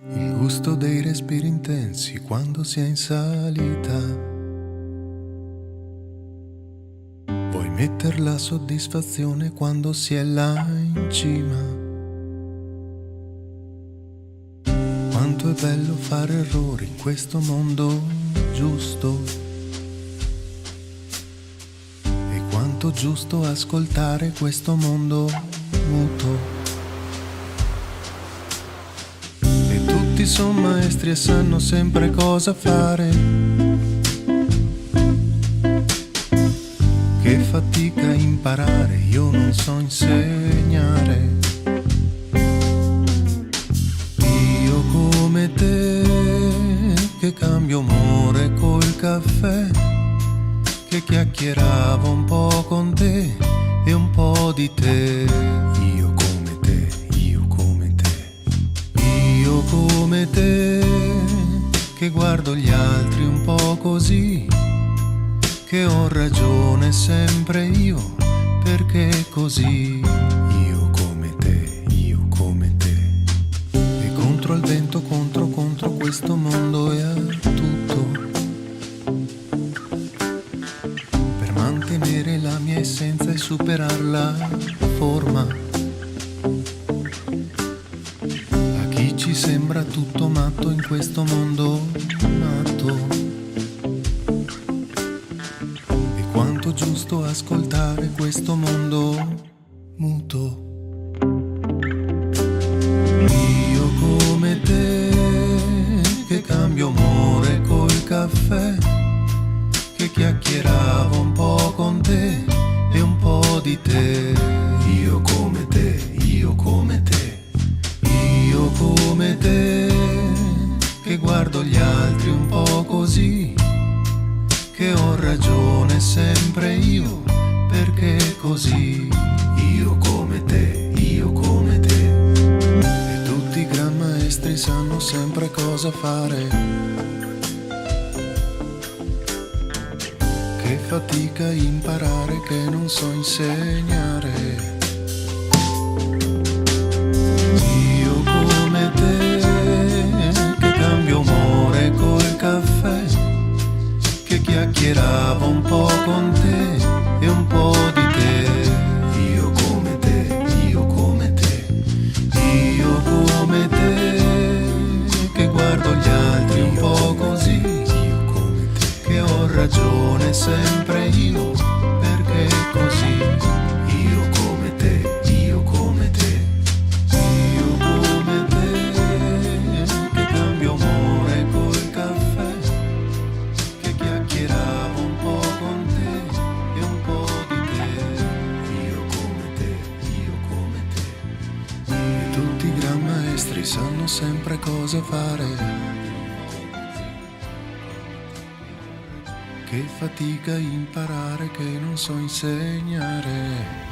Il gusto dei respiri intensi quando si è in salita. Vuoi metter la soddisfazione quando si è là in cima. Quanto è bello fare errori in questo mondo giusto. E quanto giusto ascoltare questo mondo muto. Tutti sono maestri e sanno sempre cosa fare. Che fatica imparare, io non so insegnare. Io come te, che cambio umore col caffè, che chiacchieravo un po' con te e un po' di te. Io come te, io come te. Io come te, che guardo gli altri un po' così, che ho ragione sempre io, perché così. Io come te, io come te. E contro il vento, contro questo mondo e a tutto, per mantenere la mia essenza e superar la forma. Ci sembra tutto matto in questo mondo matto. E quanto giusto ascoltare questo mondo muto. Io come te, che cambio umore col caffè, che chiacchieravo un po' con te e un po' di te. Io come te, io come te. Io come te, che guardo gli altri un po' così, che ho ragione sempre io, perché così. Io come te, io come te. E tutti i gran maestri sanno sempre cosa fare. Che fatica imparare, che non so insegnare. Caffè, che chiacchieravo un po' con te e un po' di te. Io come te, io come te. Io come te, che guardo gli altri un po' così. Io come te, che ho ragione sempre io, perché così. Io come te, io come te. Io come te, che cambio umore col caffè, che chiacchieravo un po' con te e un po' di te. Io come te, io come te. E tutti i gran maestri sanno sempre cosa fare. Che fatica imparare, che non so insegnare.